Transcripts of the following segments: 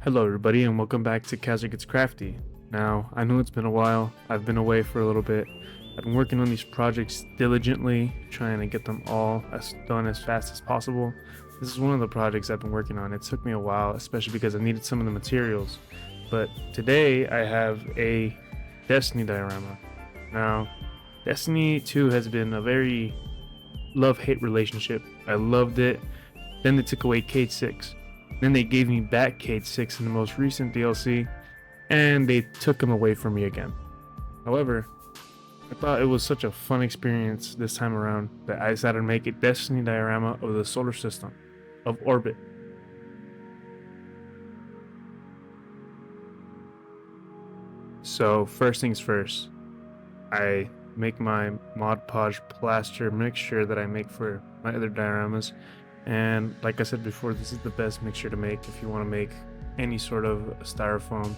Hello everybody and welcome back to Kazir Gets Crafty. Now, I know it's been a while, I've been away for a little bit. I've been working on these projects diligently, trying to get them all done as fast as possible. This is one of the projects I've been working on. It took me a while, especially because I needed some of the materials. But today I have a Destiny diorama. Now, Destiny 2 has been a very love-hate relationship. I loved it, then they took away Cade 6. Then they gave me back Cade 6 in the most recent DLC, and they took him away from me again. However, I thought it was such a fun experience this time around that I decided to make a Destiny diorama of the solar system, of orbit. So first things first, I make my Mod Podge plaster mixture that I make for my other dioramas. And like I said before, this is the best mixture to make if you want to make any sort of styrofoam,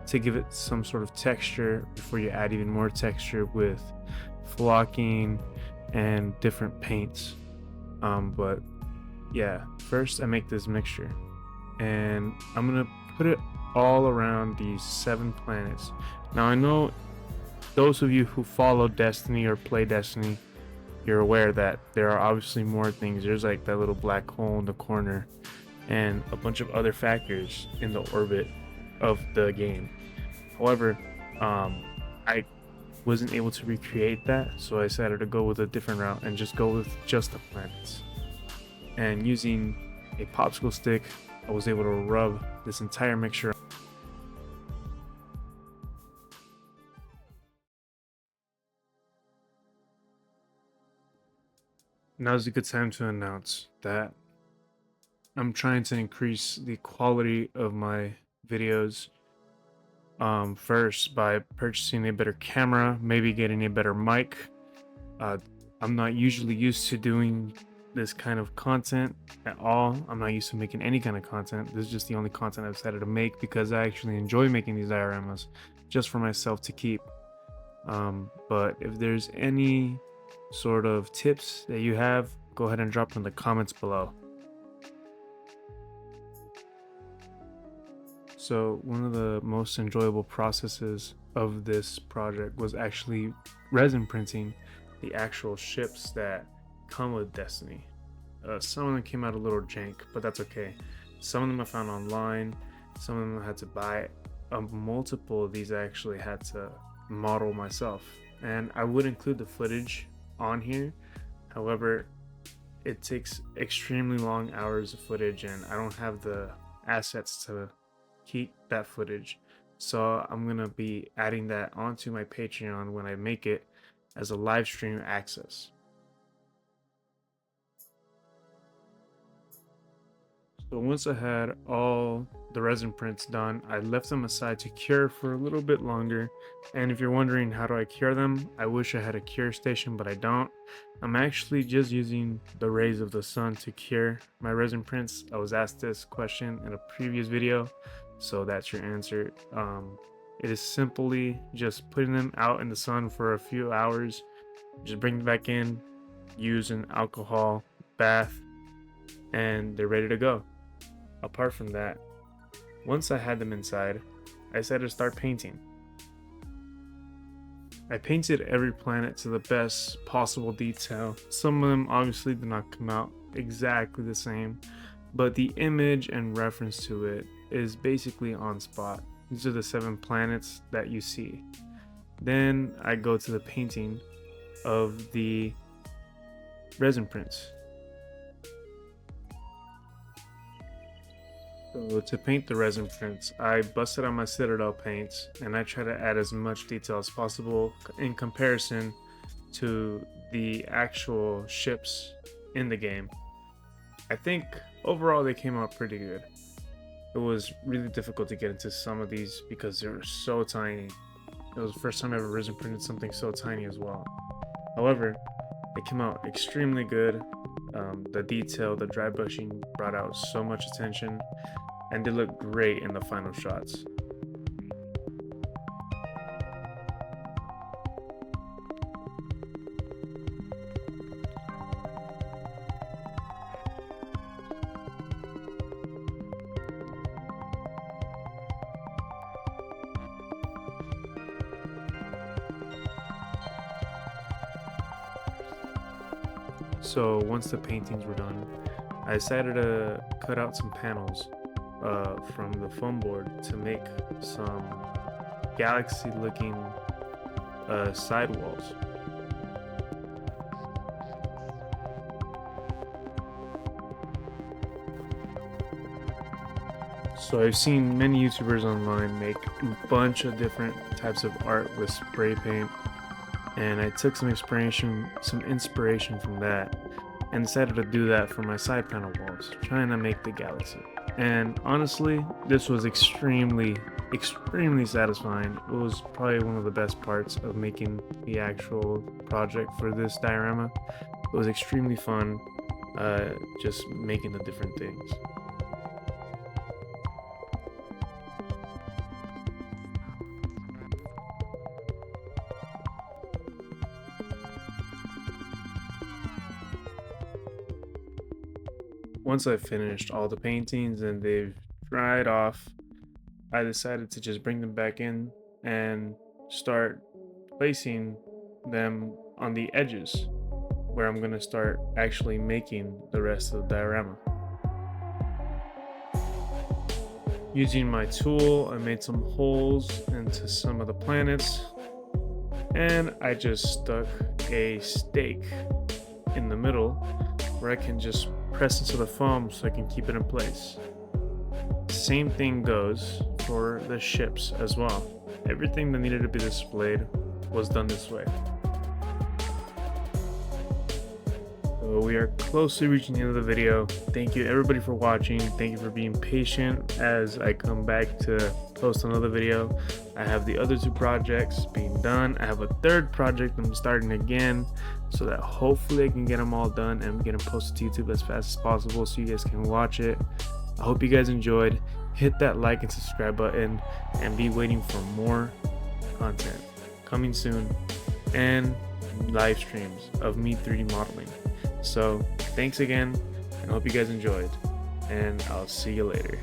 to give it some sort of texture before you add even more texture with flocking and different paints. But yeah, first I make this mixture and I'm gonna put it all around these 7 planets. Now I know those of you who follow Destiny or play Destiny, you're aware that there are obviously more things. There's like that little black hole in the corner and a bunch of other factors in the orbit of the game. However, I wasn't able to recreate that, so I decided to go with a different route and just go with just the planets. And using a popsicle stick, I was able to rub this entire mixture. Now's a good time to announce that I'm trying to increase the quality of my videos. First by purchasing a better camera, maybe getting a better mic. I'm not usually used to doing this kind of content at all. I'm not used to making any kind of content. This is just the only content I've decided to make because I actually enjoy making these dioramas just for myself to keep. But if there's any sort of tips that you have, go ahead and drop them in the comments below. So one of the most enjoyable processes of this project was actually resin printing the actual ships that come with Destiny. Some of them came out a little jank, but that's okay. Some of them I found online, some of them I had to buy. Multiple of these I actually had to model myself, and I would include the footage on here. However, it takes extremely long hours of footage and I don't have the assets to keep that footage, so I'm gonna be adding that onto my Patreon when I make it as a live stream access. So once I had all the resin prints done, I left them aside to cure for a little bit longer. And if you're wondering how do I cure them, I wish I had a cure station, but I don't. I'm actually just using the rays of the sun to cure my resin prints. I was asked this question in a previous video, so that's your answer. It is simply just putting them out in the sun for a few hours, just bring them back in, use an alcohol bath, and they're ready to go. Apart from that, once I had them inside, I decided to start painting. I painted every planet to the best possible detail. Some of them obviously did not come out exactly the same, but the image and reference to it is basically on spot. These are the 7 planets that you see. Then I go to the painting of the resin prints. So to paint the resin prints, I busted out my Citadel paints and I try to add as much detail as possible in comparison to the actual ships in the game. I think overall they came out pretty good. It was really difficult to get into some of these because they were so tiny. It was the first time I ever resin printed something so tiny as well. However, it came out extremely good. The detail, the dry brushing brought out so much attention, and they look great in the final shots. So once the paintings were done, I decided to cut out some panels from the foam board to make some galaxy looking sidewalls. So I've seen many YouTubers online make a bunch of different types of art with spray paint, and I took some inspiration from that and decided to do that for my side panel walls, trying to make the galaxy. And honestly, this was extremely satisfying. It was probably one of the best parts of making the actual project for this diorama. It was extremely fun, just making the different things. Once I finished all the paintings and they've dried off, I decided to just bring them back in and start placing them on the edges where I'm going to start actually making the rest of the diorama. Using my tool, I made some holes into some of the planets, and I just stuck a stake in the middle where I can just press into the foam so I can keep it in place. Same thing goes for the ships as well. Everything that needed to be displayed was done this way. So we are closely reaching the end of the video. Thank you everybody for watching. Thank you for being patient as I come back to post another video. I have the other two projects being done. I have a third project I'm starting again, so that hopefully I can get them all done and get them posted to YouTube as fast as possible so you guys can watch it. I hope you guys enjoyed. Hit that like and subscribe button and be waiting for more content coming soon and live streams of me 3D modeling. So thanks again, and hope you guys enjoyed, and I'll see you later.